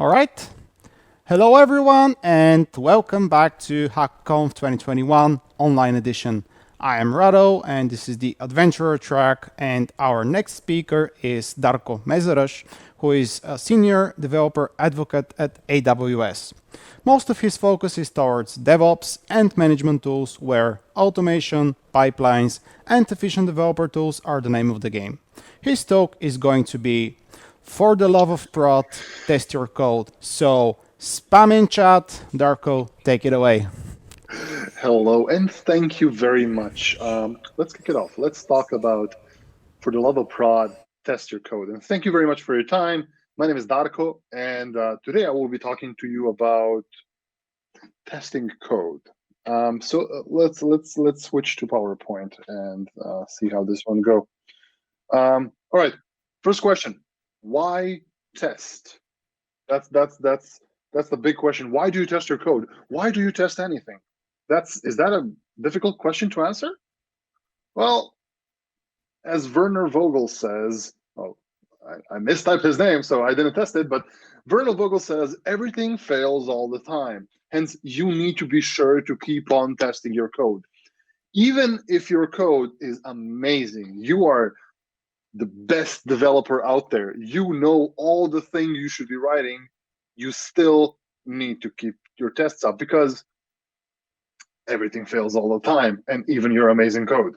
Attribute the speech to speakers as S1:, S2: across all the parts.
S1: All right. Hello, everyone, and welcome back to HackConf 2021 online edition. I am Rado, and this is the Adventurer track, and our next speaker is Darko Mesaroš, who is a senior developer advocate at AWS. Most of his focus is towards DevOps and management tools where automation, pipelines, and efficient developer tools are the name of the game. His talk is going to be for the love of prod, test your code. So spam in chat. Darko, take it away.
S2: Hello, and thank you very much. Let's kick it off. Let's talk about, for the love of prod, test your code. And thank you very much for your time. My name is Darko, and today I will be talking to you about testing code. Let's switch to PowerPoint and see how this one go. All right, first question: why test? That's the big question. Why do you test your code? Why do you test anything? Is that a difficult question to answer? Well, as Werner Vogel says, I mistyped his name, so I didn't test it, but Werner Vogel says everything fails all the time. Hence, you need to be sure to keep on testing your code. Even if your code is amazing, you are the best developer out there, you know all the things you should be writing, you still need to keep your tests up because everything fails all the time, and even your amazing code.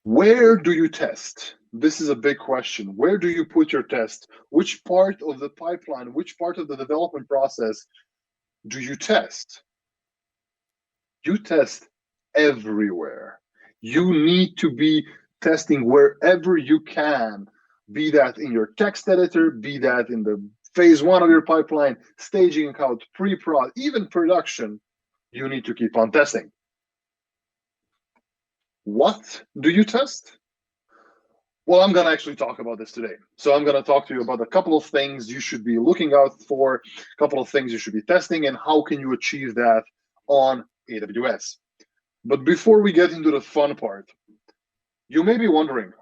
S2: Where do you test? This is a big question. Where do you put your test? Which part of the pipeline, which part of the development process do you test? You test everywhere. You need to be testing wherever you can, be that in your text editor, be that in the phase one of your pipeline, staging out, pre-prod, even production. You need to keep on testing. What do you test? Well, I'm going to actually talk about this today. So I'm going to talk to you about a couple of things you should be looking out for, a couple of things you should be testing, and how can you achieve that on AWS. But before we get into the fun part, you may be wondering,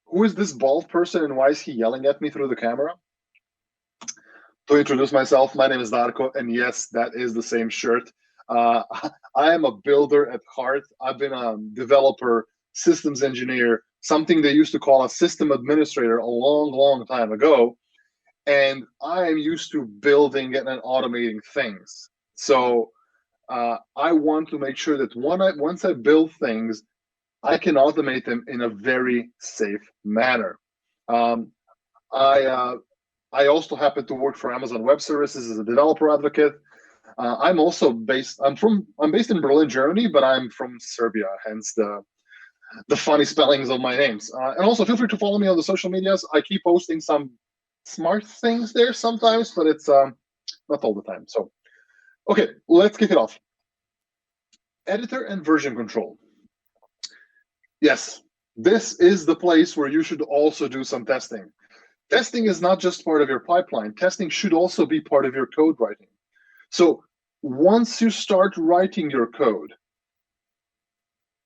S2: who is this bald person and why is he yelling at me through the camera? To introduce myself, my name is Darko, and yes, that is the same shirt. I am a builder at heart. I've been a developer, systems engineer, something they used to call a system administrator a long, long time ago. And I am used to building and automating things. So I want to make sure that once I build things, I can automate them in a very safe manner. I also happen to work for Amazon Web Services as a developer advocate. I'm based in Berlin, Germany, but I'm from Serbia, hence the funny spellings of my names. And also feel free to follow me on the social medias. I keep posting some smart things there sometimes, but it's not all the time. So, okay, let's kick it off. Editor and version control. Yes, this is the place where you should also do some testing. Testing is not just part of your pipeline. Testing should also be part of your code writing. So once you start writing your code,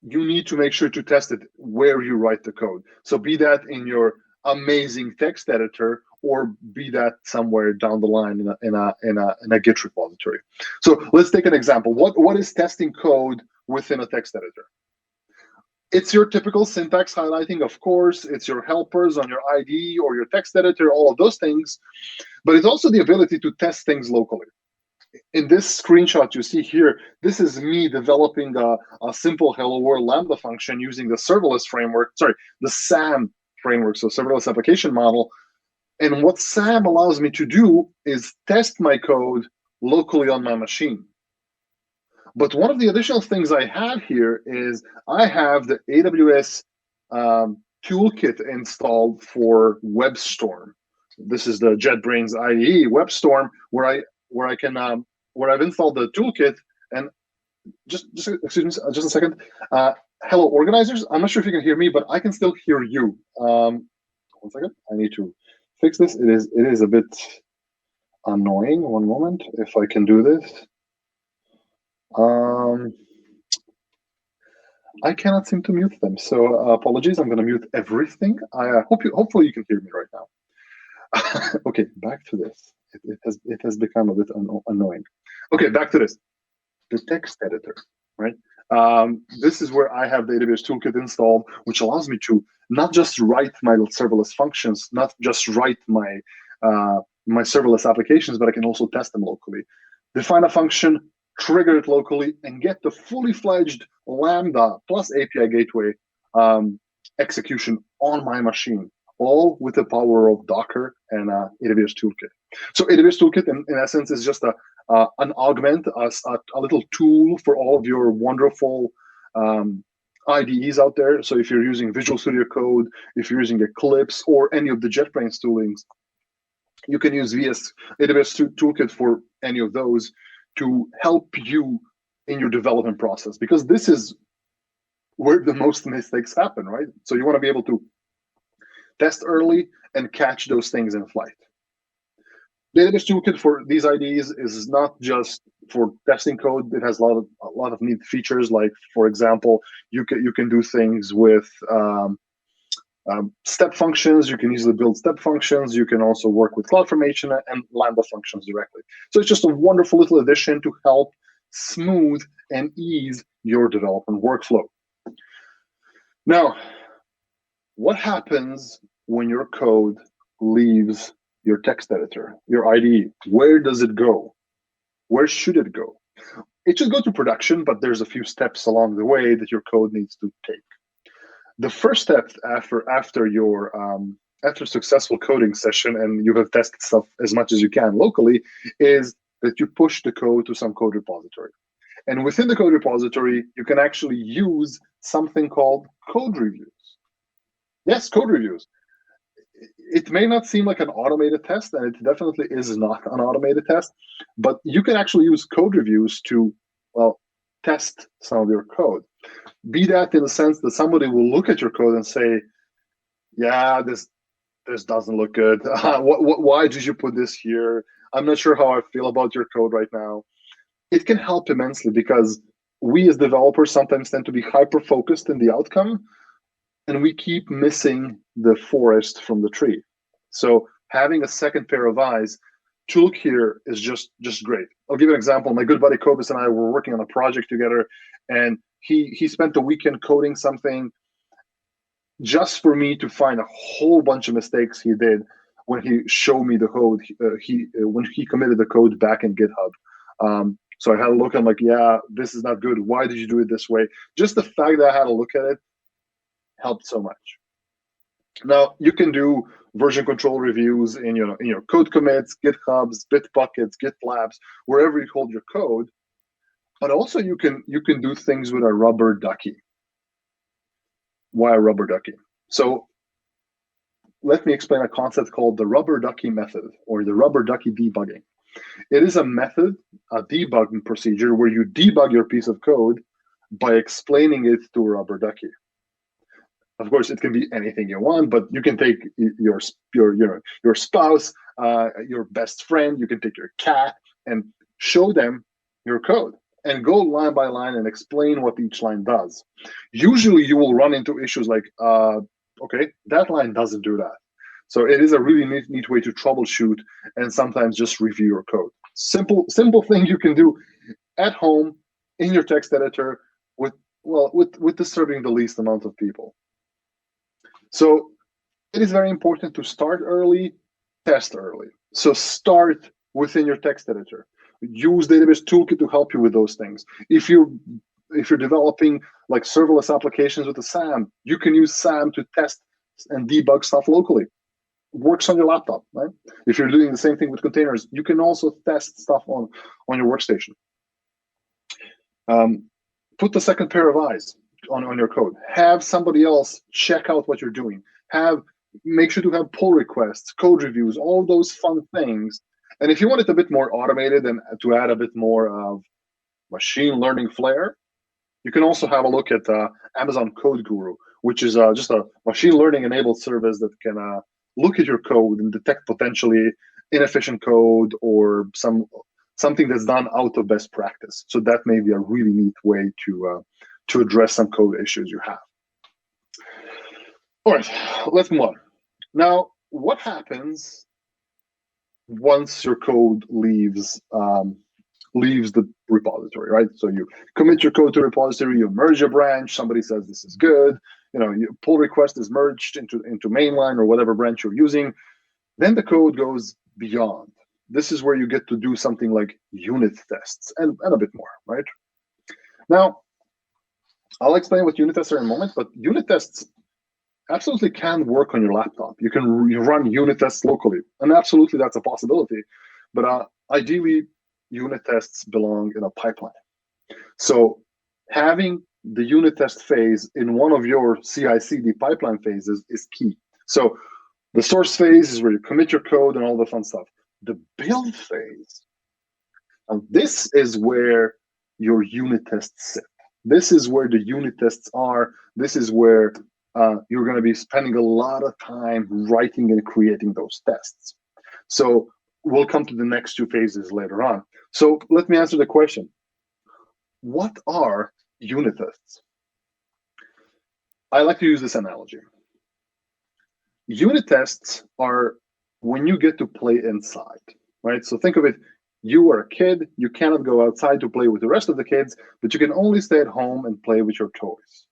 S2: you need to make sure to test it where you write the code. So be that in your amazing text editor, or be that somewhere down the line in a Git repository. So let's take an example. What is testing code within a text editor? It's your typical syntax highlighting, of course. It's your helpers on your IDE or your text editor, all of those things. But it's also the ability to test things locally. In this screenshot you see here, this is me developing a simple Hello World Lambda function using the serverless framework, the SAM framework, so serverless application model. And what SAM allows me to do is test my code locally on my machine. But one of the additional things I have here is I have the AWS toolkit installed for WebStorm. This is the JetBrains IDE WebStorm, where I've installed the toolkit. And just excuse me, just a second. Hello, organizers. I'm not sure if you can hear me, but I can still hear you. 1 second. I need to fix this. It is a bit annoying. 1 moment, if I can do this. I cannot seem to mute them, so apologies. I'm going to mute everything. Hopefully you can hear me right now. Okay, back to this. It has become a bit annoying. Okay, back to this. The text editor, right? This is where I have the AWS Toolkit installed, which allows me to not just write my serverless functions, not just write my my serverless applications, but I can also test them locally. Define a function, trigger it locally, and get the fully fledged Lambda plus API gateway execution on my machine, all with the power of Docker and AWS Toolkit. So AWS Toolkit, in essence, is just an augment, a little tool for all of your wonderful IDEs out there. So if you're using Visual Studio Code, if you're using Eclipse or any of the JetBrains toolings, you can use AWS Toolkit for any of those to help you in your development process, because this is where the most mistakes happen, right? So you want to be able to test early and catch those things in flight. The AWS Toolkit for these IDEs is not just for testing code. It has a lot of neat features. Like, for example, you can do things with step functions. You can easily build step functions. You can also work with CloudFormation and Lambda functions directly. So it's just a wonderful little addition to help smooth and ease your development workflow. Now, what happens when your code leaves your text editor, your IDE? Where does it go? Where should it go? It should go to production, but there's a few steps along the way that your code needs to take. The first step after successful coding session and you have tested stuff as much as you can locally is that you push the code to some code repository. And within the code repository, you can actually use something called code reviews. Yes, code reviews. It may not seem like an automated test, and it definitely is not an automated test, but you can actually use code reviews to, well, test some of your code. Be that in the sense that somebody will look at your code and say, yeah, this doesn't look good. Why did you put this here? I'm not sure how I feel about your code right now. It can help immensely because we as developers sometimes tend to be hyper-focused in the outcome, and we keep missing the forest from the tree. So having a second pair of eyes to look here is just great. I'll give you an example. My good buddy Kobus and I were working on a project together, and he spent the weekend coding something just for me to find a whole bunch of mistakes he did when he showed me the code. When he committed the code back in GitHub. So I had a look. I'm like, yeah, this is not good. Why did you do it this way? Just the fact that I had a look at it helped so much. Now you can do version control reviews in your code commits, GitHubs, Bitbuckets, GitLabs, wherever you hold your code. But also you can do things with a rubber ducky. Why a rubber ducky? So let me explain a concept called the rubber ducky method, or the rubber ducky debugging. It is a method, a debugging procedure where you debug your piece of code by explaining it to a rubber ducky. Of course, it can be anything you want, but you can take your spouse, your best friend, you can take your cat and show them your code and go line by line and explain what each line does. Usually you will run into issues like, okay, that line doesn't do that. So it is a really neat way to troubleshoot and sometimes just review your code. Simple thing you can do at home in your text editor with disturbing the least amount of people. So it is very important to start early, test early. So start within your text editor. Use the AWS Toolkit to help you with those things. If you're developing like serverless applications with a SAM, you can use SAM to test and debug stuff locally. Works on your laptop, right? If you're doing the same thing with containers, you can also test stuff on your workstation. Put the second pair of eyes on your code. Have somebody else check out what you're doing. Make sure to have pull requests, code reviews, all those fun things. And if you want it a bit more automated and to add a bit more of machine learning flair, you can also have a look at Amazon Code Guru, which is just a machine learning enabled service that can look at your code and detect potentially inefficient code or something that's done out of best practice. So that may be a really neat way to address some code issues you have. All right, let's move on. Now, what happens once your code leaves the repository, right? So you commit your code to repository, you merge a branch, somebody says this is good, your pull request is merged into mainline or whatever branch you're using. Then the code goes beyond. This is where you get to do something like unit tests and a bit more, right? Now, I'll explain what unit tests are in a moment, but unit tests absolutely can work on your laptop. You can run unit tests locally, and absolutely that's a possibility. But ideally, unit tests belong in a pipeline. So having the unit test phase in one of your CI/CD pipeline phases is key. So the source phase is where you commit your code and all the fun stuff. The build phase, and this is where your unit tests sit. This is where the unit tests are. This is where you're going to be spending a lot of time writing and creating those tests. So we'll come to the next two phases later on. So let me answer the question. What are unit tests? I like to use this analogy. Unit tests are when you get to play inside, right? So think of it, you are a kid, you cannot go outside to play with the rest of the kids, but you can only stay at home and play with your toys.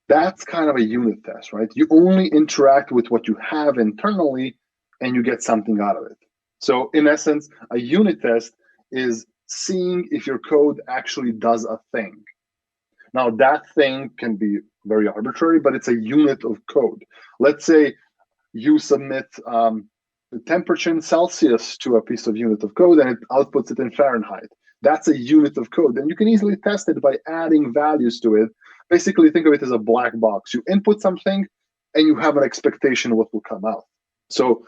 S2: That's kind of a unit test, right? You only interact with what you have internally and you get something out of it. So in essence, a unit test is seeing if your code actually does a thing. Now that thing can be very arbitrary, but it's a unit of code. Let's say you submit the temperature in Celsius to a piece of unit of code and it outputs it in Fahrenheit. That's a unit of code. And you can easily test it by adding values to it. Basically, think of it as a black box. You input something and you have an expectation of what will come out. So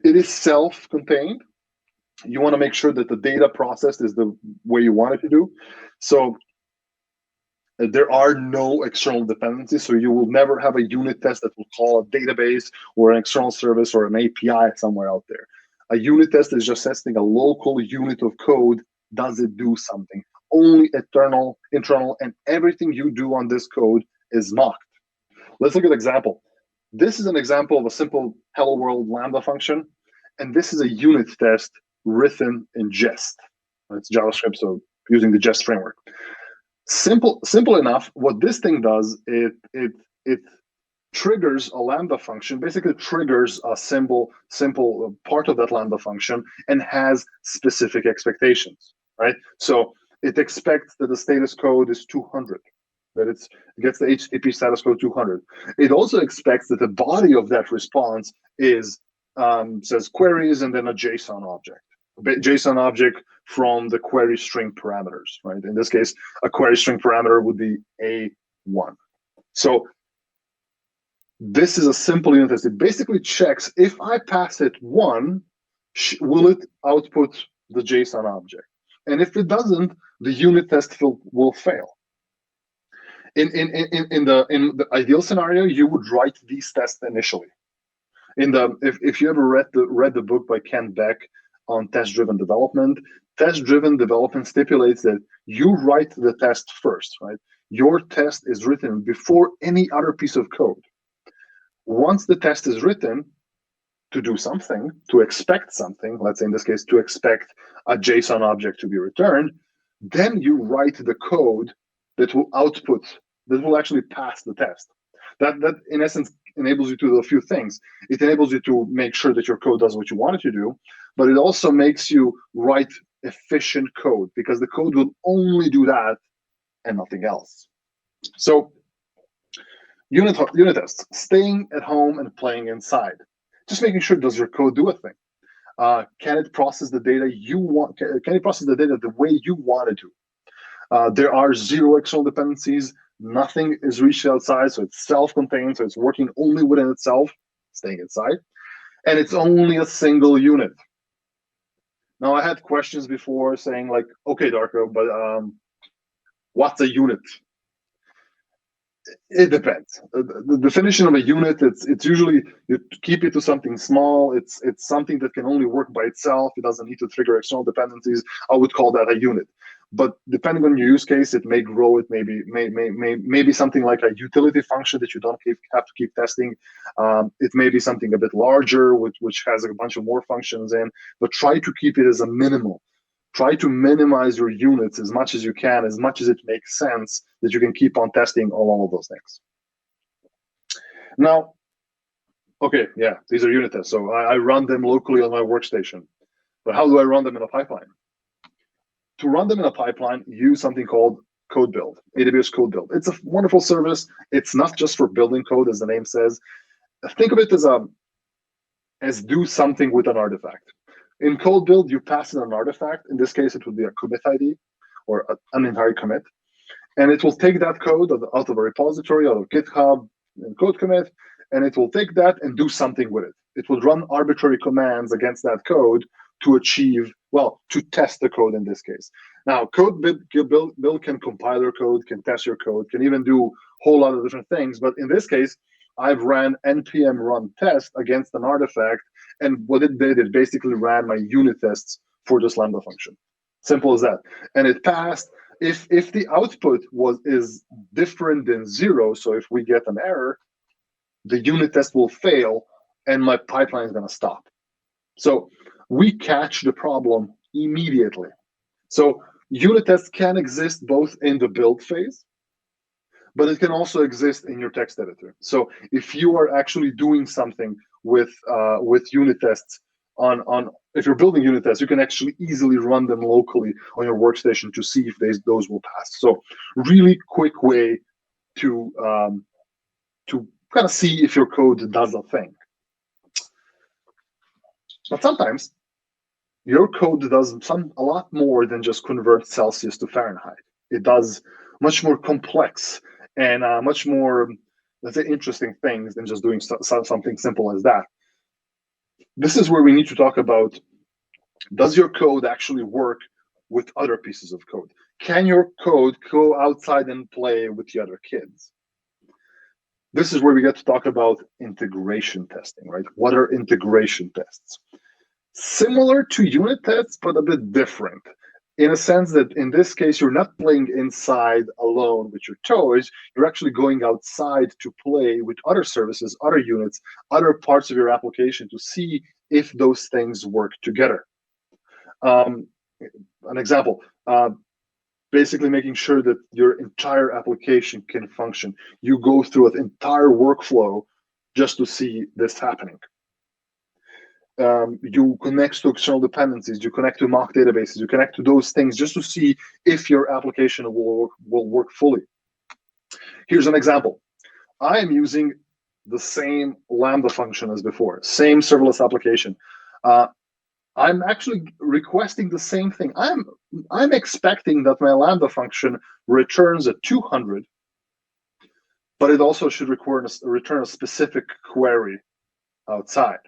S2: it is self-contained. You want to make sure that the data processed is the way you want it to do. So there are no external dependencies, so you will never have a unit test that will call a database or an external service or an API somewhere out there. A unit test is just testing a local unit of code. Does it do something? Only internal, and everything you do on this code is mocked. Let's look at an example. This is an example of a simple hello world Lambda function, and this is a unit test written in Jest. It's JavaScript, so using the Jest framework. Simple enough. What this thing does, it triggers a Lambda function, basically triggers a simple part of that Lambda function and has specific expectations, right? So it expects that the status code is 200, that it gets the HTTP status code 200. It also expects that the body of that response is says queries and then a JSON object. JSON object from the query string parameters, right? In this case, a query string parameter would be A1. So this is a simple unit test. It basically checks if I pass it 1, will it output the JSON object? And if it doesn't, the unit test will fail. In the ideal scenario, you would write these tests initially. If you ever read the book by Ken Beck on test-driven development, test-driven development stipulates that you write the test first, right? Your test is written before any other piece of code. Once the test is written to do something, to expect something, let's say in this case, to expect a JSON object to be returned, then you write the code that will output, that will actually pass the test. That in essence enables you to do a few things. It enables you to make sure that your code does what you want it to do, but it also makes you write efficient code because the code will only do that and nothing else. So unit tests, staying at home and playing inside. Just making sure, does your code do a thing? Can it process the data you want? Can it process the data the way you want it to? There are 0 external dependencies. Nothing is reached outside, so it's self-contained, so it's working only within itself, staying inside. And it's only a single unit. Now, I had questions before saying like, okay, Darko, but what's a unit? It depends. The definition of a unit, it's usually you keep it to something small. It's something that can only work by itself. It doesn't need to trigger external dependencies. I would call that a unit. But depending on your use case, it may grow. It may be something like a utility function that you don't have to keep testing. It may be something a bit larger, which has a bunch of more functions in. But try to keep it as a minimal. Try to minimize your units as much as you can, as much as it makes sense that you can keep on testing all of those things. Now, okay, yeah, these are unit tests. So I run them locally on my workstation. But how do I run them in a pipeline? To run them in a pipeline, use something called code build, AWS code build. It's a wonderful service. It's not just for building code, as the name says. Think of it as do something with an artifact. In code build, you pass in an artifact. In this case, it would be a commit ID or an entire commit. And it will take that code out of a repository, out of GitHub, and code commit, and it will take that and do something with it. It will run arbitrary commands against that code to achieve, well, to test the code in this case. Now, code build can compile your code, can test your code, can even do a whole lot of different things. But in this case, I've ran npm run test against an artifact, and what it did, it basically ran my unit tests for this Lambda function. Simple as that. And it passed. If the output is different than 0, so if we get an error, the unit test will fail and my pipeline is going to stop. So we catch the problem immediately. So unit tests can exist both in the build phase, but it can also exist in your text editor. So if you are actually doing something with unit tests if you're building unit tests, you can actually easily run them locally on your workstation to see if those will pass. So really quick way to kind of see if your code does a thing. But sometimes your code does a lot more than just convert Celsius to Fahrenheit. It does much more complex and much more, let's say, interesting things than just doing something simple as that. This is where we need to talk about, does your code actually work with other pieces of code? Can your code go outside and play with the other kids? This is where we get to talk about integration testing, right? What are integration tests? Similar to unit tests, but a bit different, in a sense that in this case, you're not playing inside alone with your toys. You're actually going outside to play with other services, other units, other parts of your application to see if those things work together. An example, basically making sure that your entire application can function. You go through an entire workflow just to see this happening. You connect to external dependencies, you connect to mock databases, you connect to those things just to see if your application will work fully. Here's an example. I am using the same Lambda function as before, same serverless application. I'm actually requesting the same thing. I'm expecting that my Lambda function returns a 200, but it also should return a specific query outside.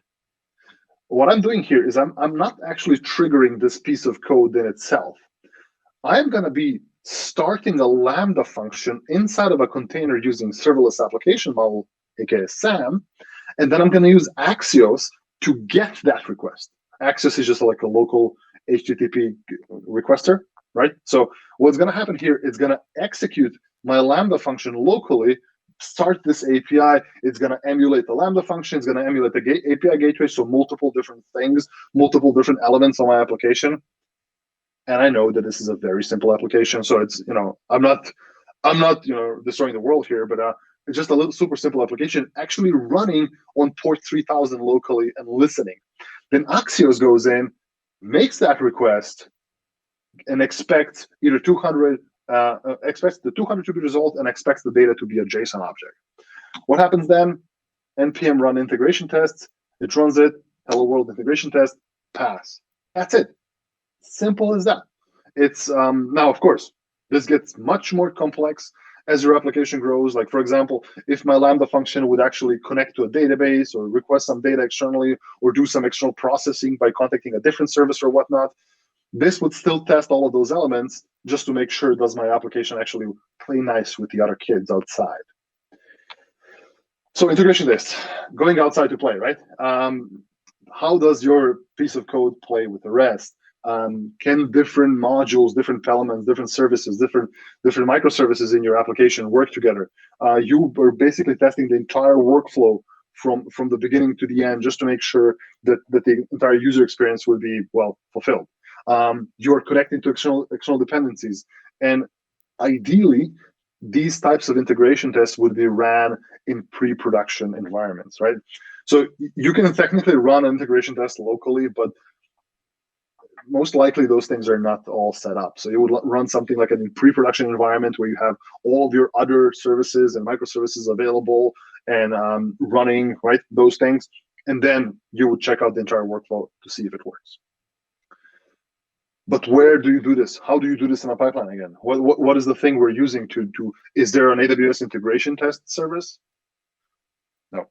S2: What I'm doing here is I'm not actually triggering this piece of code in itself. I'm going to be starting a Lambda function inside of a container using serverless application model, aka SAM, and then I'm going to use Axios to get that request. Axios is just like a local HTTP requester, right? So what's going to happen here, it's going to execute my Lambda function locally, start this API, it's going to emulate the Lambda function, it's going to emulate the API gateway, so multiple different things, multiple different elements on my application. And I know that this is a very simple application, so it's, I'm not destroying the world here, but it's just a little super simple application actually running on port 3000 locally and listening. Then Axios goes in, makes that request, and expects either 200, expects the 200 to be resolved and expects the data to be a JSON object. What happens then? npm run integration tests. It runs it. Hello world integration test. Pass. That's it. Simple as that. It's now, of course, this gets much more complex as your application grows. Like, for example, if my Lambda function would actually connect to a database or request some data externally or do some external processing by contacting a different service or whatnot, this would still test all of those elements just to make sure does my application actually play nice with the other kids outside. So integration tests, going outside to play, right? How does your piece of code play with the rest? Can different modules, different elements, different services, different microservices in your application work together? You are basically testing the entire workflow from the beginning to the end, just to make sure that the entire user experience will be well fulfilled. You are connecting to external dependencies, and ideally, these types of integration tests would be ran in pre-production environments, right? So you can technically run an integration test locally, but most likely those things are not all set up. So you would run something like a pre-production environment where you have all of your other services and microservices available and running, right, those things. And then you would check out the entire workflow to see if it works. But where do you do this? How do you do this in a pipeline again? What is the thing we're using to is there an AWS integration test service? No.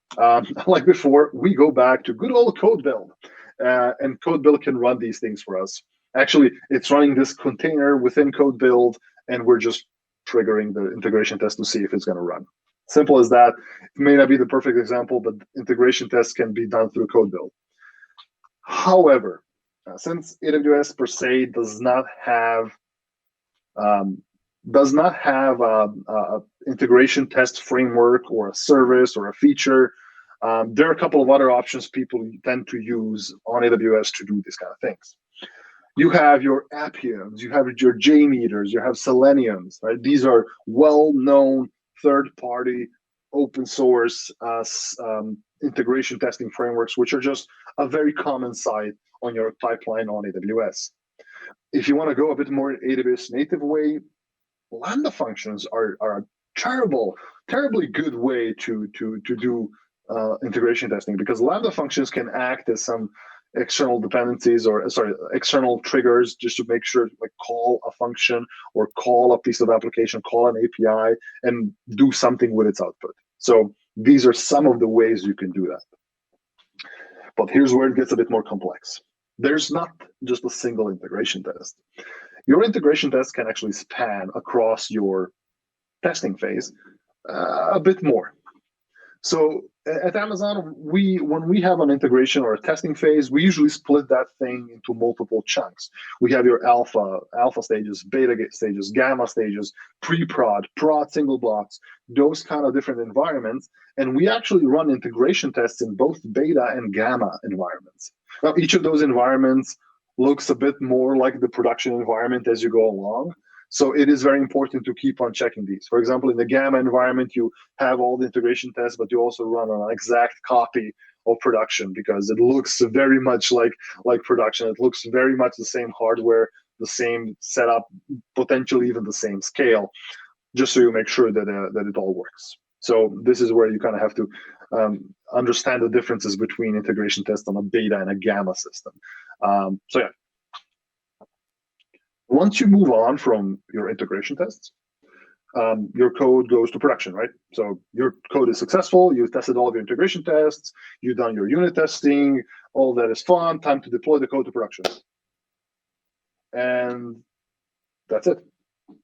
S2: Like before, we go back to good old code build. And code build can run these things for us. Actually, it's running this container within code build, and we're just triggering the integration test to see if it's going to run. Simple as that. It may not be the perfect example, but integration tests can be done through code build. However, since AWS per se does not have a integration test framework or a service or a feature, there are a couple of other options people tend to use on AWS to do these kind of things. You have your Appiums, you have your JMeters, you have Seleniums, right? These are well-known third-party open source integration testing frameworks, which are just a very common sight on your pipeline on AWS. If you want to go a bit more AWS native way, Lambda functions are a terribly good way to do integration testing, because Lambda functions can act as some external dependencies or external triggers just to make sure, like, call a function or call a piece of application, call an API, and do something with its output. So these are some of the ways you can do that. But here's where it gets a bit more complex. There's not just a single integration test. Your integration test can actually span across your testing phase a bit more. So at Amazon, when we have an integration or a testing phase, we usually split that thing into multiple chunks. We have your alpha stages, beta stages, gamma stages, pre-prod, prod single blocks, those kind of different environments. And we actually run integration tests in both beta and gamma environments. Now, each of those environments looks a bit more like the production environment as you go along. So it is very important to keep on checking these. For example, in the gamma environment, you have all the integration tests, but you also run an exact copy of production because it looks very much like production. It looks very much the same hardware, the same setup, potentially even the same scale, just so you make sure that it all works. So this is where you kind of have to understand the differences between integration tests on a beta and a gamma system. So yeah. Once you move on from your integration tests, your code goes to production, right? So your code is successful. You've tested all of your integration tests. You've done your unit testing. All that is fun. Time to deploy the code to production. And that's it.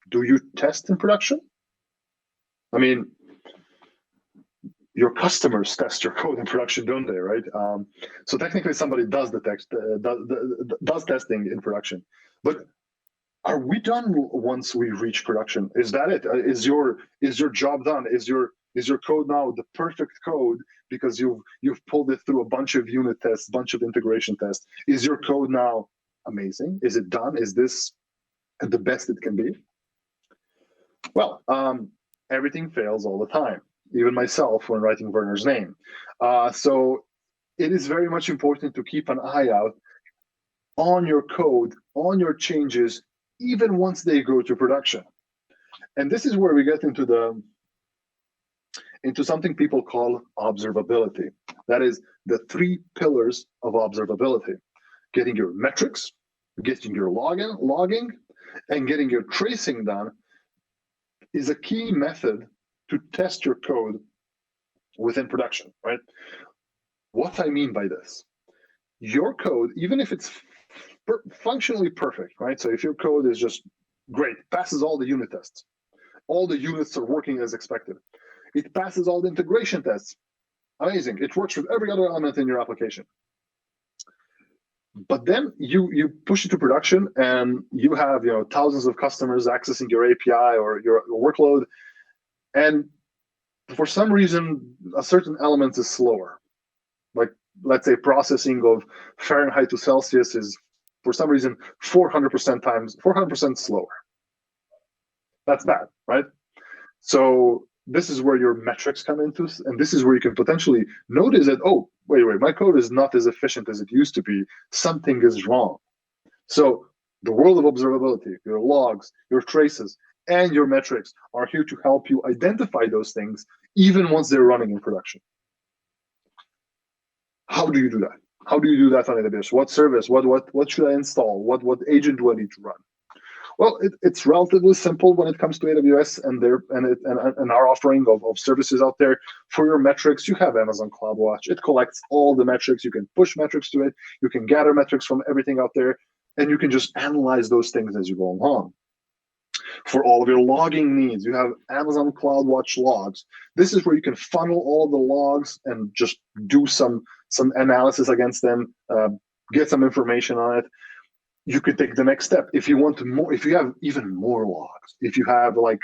S2: Do you test in production? I mean, your customers test your code in production, don't they, right? So technically somebody does does testing in production. But are we done once we reach production? Is that it? Is your job done? Is your code now the perfect code because you've pulled it through a bunch of unit tests, bunch of integration tests? Is your code now amazing? Is it done? Is this the best it can be? Well, everything fails all the time, even myself when writing Werner's name. So it is very much important to keep an eye out on your code, on your changes, even once they go to production. And this is where we get into something people call observability. That is the 3 pillars of observability: getting your metrics, getting your logging, and getting your tracing done is a key method to test your code within production, right? What I mean by this, your code, even if it's functionally perfect, right? So if your code is just great, passes all the unit tests, all the units are working as expected, it passes all the integration tests, amazing, it works with every other element in your application. But then you push it to production, and you have thousands of customers accessing your API or your workload, and for some reason a certain element is slower. Like, let's say processing of Fahrenheit to Celsius is for some reason 400% slower. That's bad, right? So this is where your metrics come into, and this is where you can potentially notice that, oh, wait, my code is not as efficient as it used to be. Something is wrong. So the world of observability, your logs, your traces, and your metrics are here to help you identify those things even once they're running in production. How do you do that? How do you do that on AWS? What service? What should I install? What agent do I need to run? Well, it's relatively simple when it comes to AWS and our offering of services out there. For your metrics, you have Amazon CloudWatch. It collects all the metrics. You can push metrics to it. You can gather metrics from everything out there, and you can just analyze those things as you go along. For all of your logging needs, you have Amazon CloudWatch logs. This is where you can funnel all of the logs and just do some analysis against them, get some information on it. You could take the next step if you want more. If you have even more logs, if you have like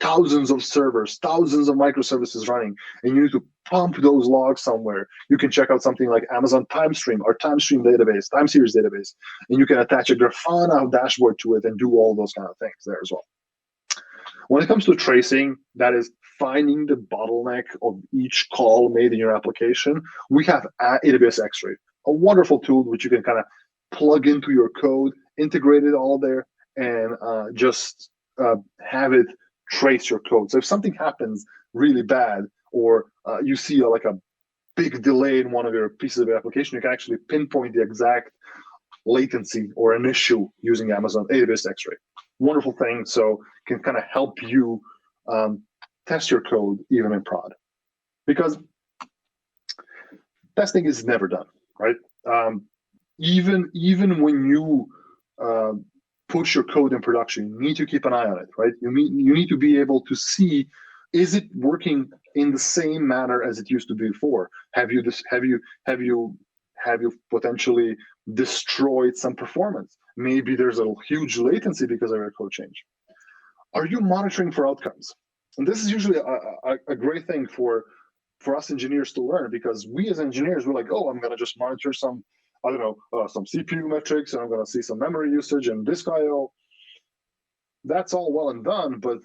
S2: thousands of servers, thousands of microservices running, and you need to pump those logs somewhere, you can check out something like Amazon TimeStream or TimeStream database, time series database, and you can attach a Grafana dashboard to it and do all those kind of things there as well. When it comes to tracing, that is finding the bottleneck of each call made in your application. We have AWS X-Ray, a wonderful tool which you can kind of plug into your code, integrate it all there, and just have it trace your code. So if something happens really bad, or you see like a big delay in one of your pieces of your application, you can actually pinpoint the exact latency or an issue using Amazon AWS X-Ray. Wonderful thing. So can kind of help you test your code even in prod, because testing is never done, right? Even when you push your code in production, you need to keep an eye on it, right? You need to be able to see, is it working in the same manner as it used to be before? Have you potentially destroyed some performance? Maybe there's a huge latency because of your code change. Are you monitoring for outcomes? And this is usually a great thing for us engineers to learn, because we as engineers, we're like, oh, I'm going to just monitor some, I don't know, some CPU metrics, and I'm going to see some memory usage and disk I/O. That's all well and done, but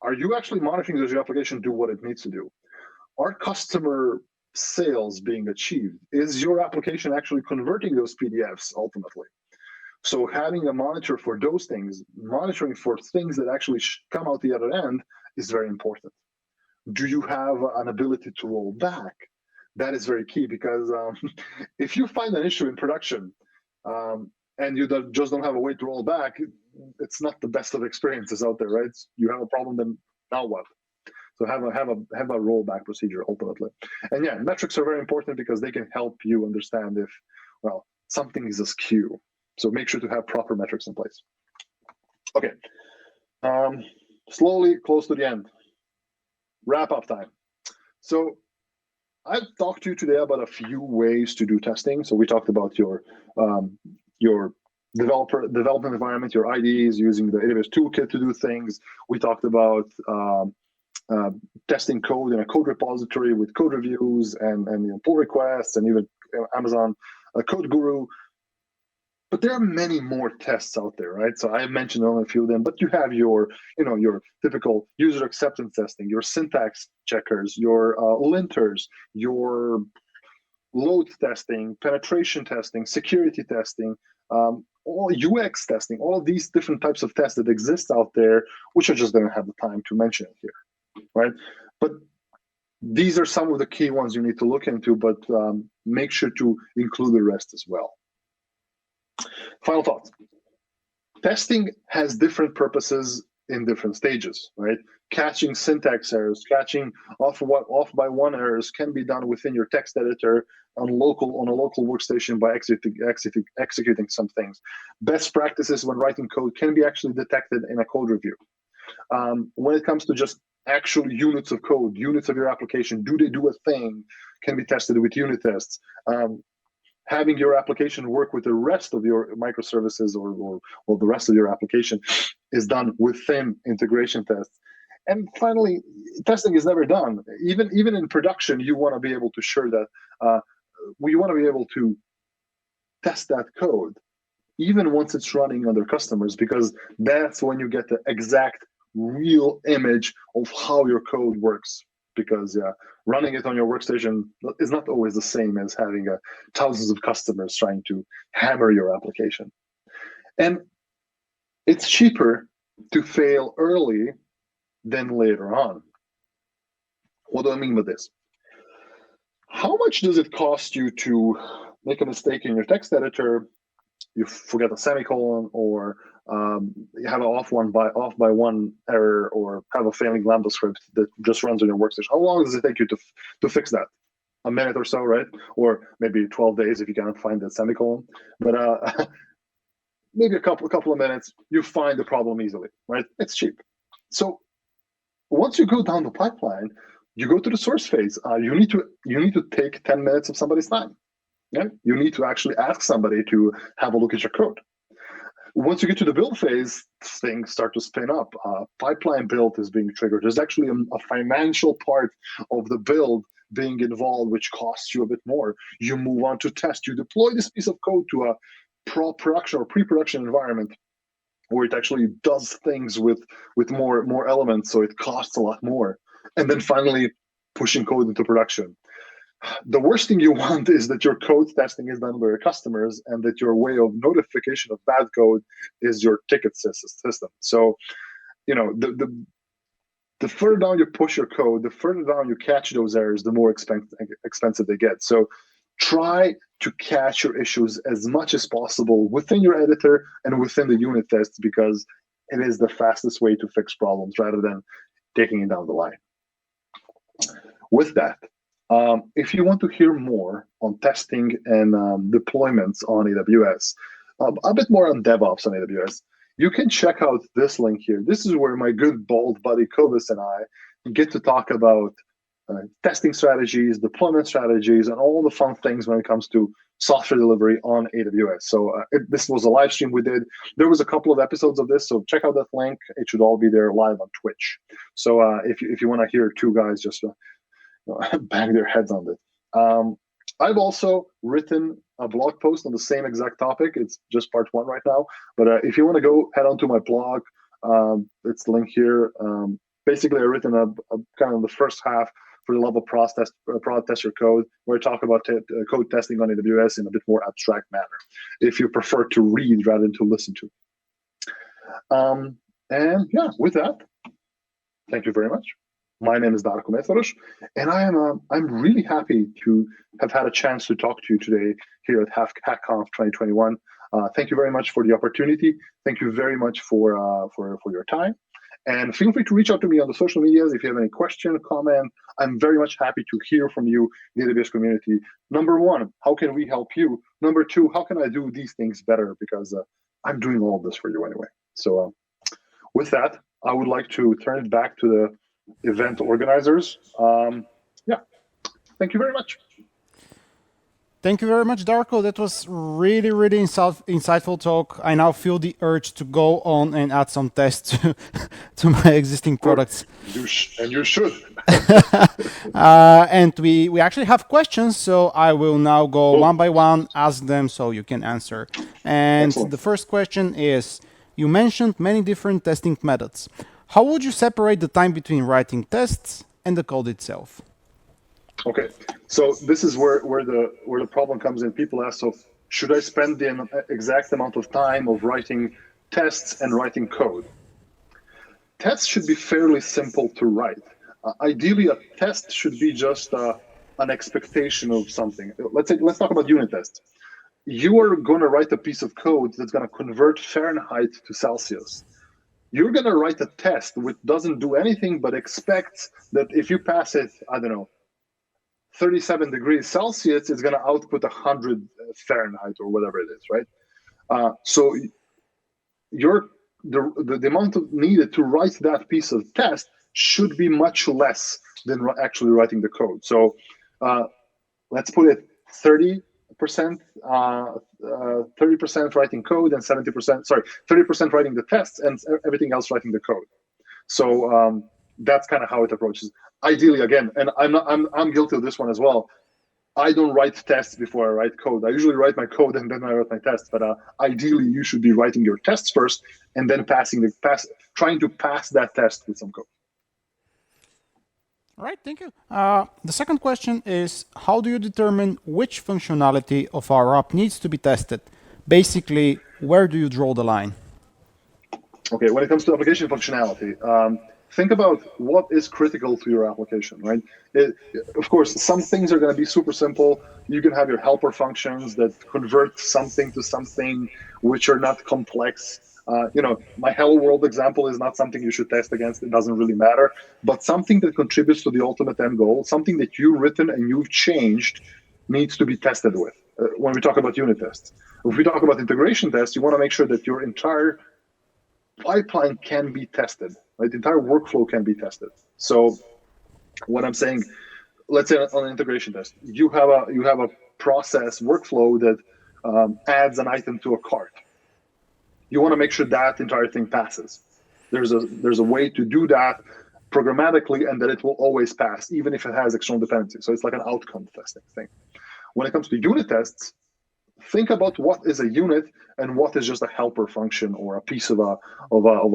S2: are you actually monitoring does your application do what it needs to do? Are customer sales being achieved? Is your application actually converting those PDFs ultimately? So having a monitor for those things, monitoring for things that actually come out the other end, is very important. Do you have an ability to roll back? That is very key, because if you find an issue in production and you just don't have a way to roll back, it's not the best of experiences out there, right? You have a problem, then now what? So have a rollback procedure ultimately. And yeah, metrics are very important because they can help you understand if, well, something is askew. So make sure to have proper metrics in place. Okay, slowly close to the end. Wrap up time. So I've talked to you today about a few ways to do testing. So we talked about your development environment, your IDEs, using the AWS Toolkit to do things. We talked about testing code in a code repository with code reviews and pull requests, and even Amazon Code Guru. But there are many more tests out there, right? So I mentioned only a few of them, but you have your typical user acceptance testing, your syntax checkers, your linters, your load testing, penetration testing, security testing, all UX testing, all these different types of tests that exist out there, which I just don't have the time to mention here, right? But these are some of the key ones you need to look into, but make sure to include the rest as well. Final thoughts. Testing has different purposes in different stages, right? Catching syntax errors, catching off by one errors can be done within your text editor on a local workstation by executing some things. Best practices when writing code can be actually detected in a code review. When it comes to just actual units of code, units of your application, do they do a thing, can be tested with unit tests. having your application work with the rest of your microservices or the rest of your application is done within integration tests. And finally, testing is never done. Even in production, you want to be able to ensure that you want to be able to test that code even once it's running on their customers, because that's when you get the exact real image of how your code works. Because running it on your workstation is not always the same as having thousands of customers trying to hammer your application. And it's cheaper to fail early than later on. What do I mean by this? How much does it cost you to make a mistake in your text editor? You forget a semicolon, or you have an off by one error, or have a failing Lambda script that just runs on your workstation. How long does it take you to fix that? A minute or so, right? Or maybe 12 days if you cannot find that semicolon. But maybe a couple of minutes, you find the problem easily, right? It's cheap. So once you go down the pipeline, you go to the source phase. You need to take 10 minutes of somebody's time. Yeah? You need to actually ask somebody to have a look at your code. Once you get to the build phase, things start to spin up. Pipeline build is being triggered. There's actually a financial part of the build being involved, which costs you a bit more. You move on to test. You deploy this piece of code to a production or pre-production environment where it actually does things with more elements, so it costs a lot more. And then finally, pushing code into production. The worst thing you want is that your code testing is done by your customers, and that your way of notification of bad code is your ticket system. So, the further down you push your code, the further down you catch those errors, the more expensive they get. So try to catch your issues as much as possible within your editor and within the unit tests, because it is the fastest way to fix problems rather than taking it down the line. With that, if you want to hear more on testing and deployments on AWS, a bit more on DevOps on AWS, you can check out this link here. This is where my good bald buddy Kovis and I get to talk about testing strategies, deployment strategies, and all the fun things when it comes to software delivery on AWS. So this was a live stream we did. There was a couple of episodes of this, so check out that link. It should all be there live on Twitch. So if you want to hear two guys just bang their heads on it. I've also written a blog post on the same exact topic. It's just part 1 right now. But if you want to go head on to my blog, it's the link here. Basically, I've written a kind of the first half for the level PROD tester code, where I talk about code testing on AWS in a bit more abstract manner, if you prefer to read rather than to listen to. And yeah, with that, thank you very much. My name is Darko Mesaroš, and I'm really happy to have had a chance to talk to you today here at HackConf 2021. Thank you very much for the opportunity. Thank you very much for your time. And feel free to reach out to me on the social medias if you have any question, comment. I'm very much happy to hear from you, the AWS community. Number 1, how can we help you? Number 2, how can I do these things better? Because I'm doing all of this for you anyway. So with that, I would like to turn it back to the event organizers. Yeah, thank you very much.
S1: Thank you very much, Darko. That was really, really insightful talk. I now feel the urge to go on and add some tests to my existing products.
S2: And you should.
S1: And we actually have questions, so I will now go one by one, ask them so you can answer. And excellent. The first question is, you mentioned many different testing methods. How would you separate the time between writing tests and the code itself?
S2: Okay, so this is where the problem comes in. People ask, so should I spend the exact amount of time of writing tests and writing code? Tests should be fairly simple to write. Ideally, a test should be just an expectation of something. Let's talk about unit tests. You are going to write a piece of code that's going to convert Fahrenheit to Celsius. You're going to write a test which doesn't do anything but expects that if you pass it, I don't know, 37 degrees Celsius, it's going to output 100 Fahrenheit or whatever it is, right? So the amount of needed to write that piece of test should be much less than actually writing the code. So let's put it 30 30% writing code and 30% writing the tests and everything else writing the code. So that's kind of how it approaches. Ideally, again, and I'm guilty of this one as well. I don't write tests before I write code. I usually write my code and then I write my tests. But ideally, you should be writing your tests first and then trying to pass that test with some code.
S1: All right, thank you. The second question is, how do you determine which functionality of our app needs to be tested? Basically, where do you draw the line?
S2: Okay, when it comes to application functionality, think about what is critical to your application, right? Of course, some things are going to be super simple. You can have your helper functions that convert something to something which are not complex. My hello world example is not something you should test against. It doesn't really matter. But something that contributes to the ultimate end goal, something that you've written and you've changed, needs to be tested with. When we talk about unit tests, if we talk about integration tests, you want to make sure that your entire pipeline can be tested, right? The entire workflow can be tested. So what I'm saying, let's say on an integration test, you have a process workflow that adds an item to a cart. You want to make sure that entire thing passes. There's a way to do that programmatically and that it will always pass, even if it has external dependencies. So it's like an outcome testing thing. When it comes to unit tests, think about what is a unit and what is just a helper function or a piece of a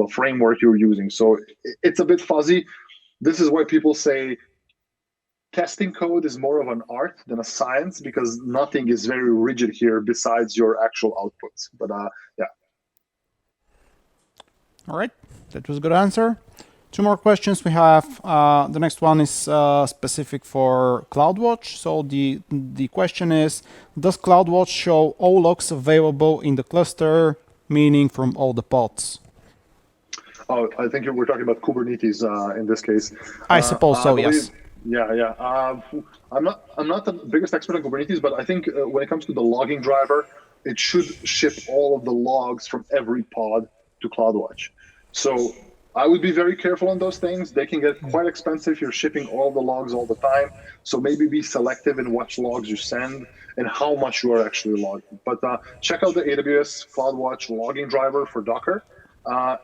S2: framework you're using. So it's a bit fuzzy. This is why people say testing code is more of an art than a science, because nothing is very rigid here besides your actual outputs. But yeah.
S1: All right, that was a good answer. Two more questions we have. The next one is specific for CloudWatch. So the question is, does CloudWatch show all logs available in the cluster, meaning from all the pods?
S2: Oh, I think we're talking about Kubernetes in this case.
S1: I suppose so, yes.
S2: Yeah. I'm not the biggest expert on Kubernetes, but I think when it comes to the logging driver, it should ship all of the logs from every pod to CloudWatch. So I would be very careful on those things. They can get quite expensive if you're shipping all the logs all the time. So maybe be selective in which logs you send and how much you are actually logging. But check out the AWS CloudWatch logging driver for Docker,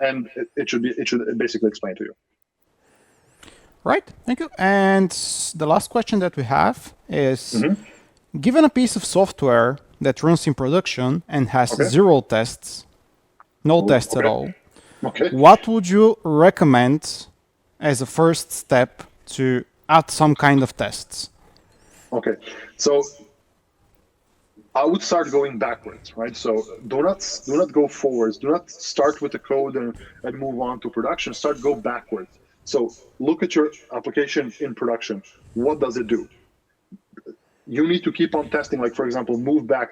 S2: and it should basically explain to you.
S1: Right, thank you. And the last question that we have is, given a piece of software that runs in production and has zero tests, no tests at all, what would you recommend as a first step to add some kind of tests? Okay,
S2: so I would start going backwards, right? So do not go forwards. Do not start with the code and move on to production. Go backwards. So look at your application in production. What does it do? You need to keep on testing. Like, for example, move back,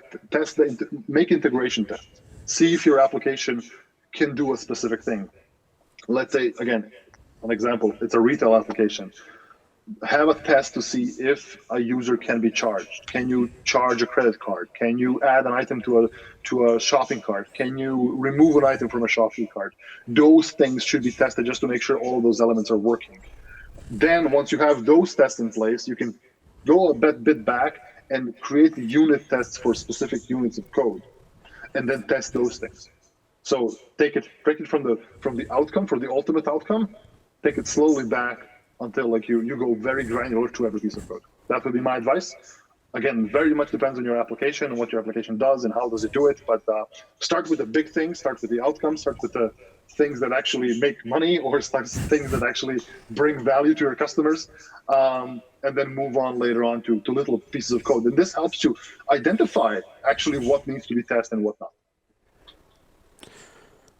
S2: make integration tests. See if your application can do a specific thing. Let's say, again, an example, it's a retail application. Have a test to see if a user can be charged. Can you charge a credit card? Can you add an item to a shopping cart? Can you remove an item from a shopping cart? Those things should be tested just to make sure all of those elements are working. Then once you have those tests in place, you can go a bit back and create unit tests for specific units of code, and then test those things. So break it from the outcome, for the ultimate outcome, take it slowly back until like you go very granular to every piece of code. That would be my advice. Again, very much depends on your application and what your application does and how does it do it. But start with the big things, start with the outcomes, start with the things that actually make money or things that actually bring value to your customers, and then move on later on to little pieces of code. And this helps you identify actually what needs to be tested and what not.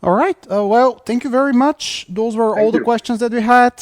S1: All right. Well, thank you very much. Those were all the questions that we had.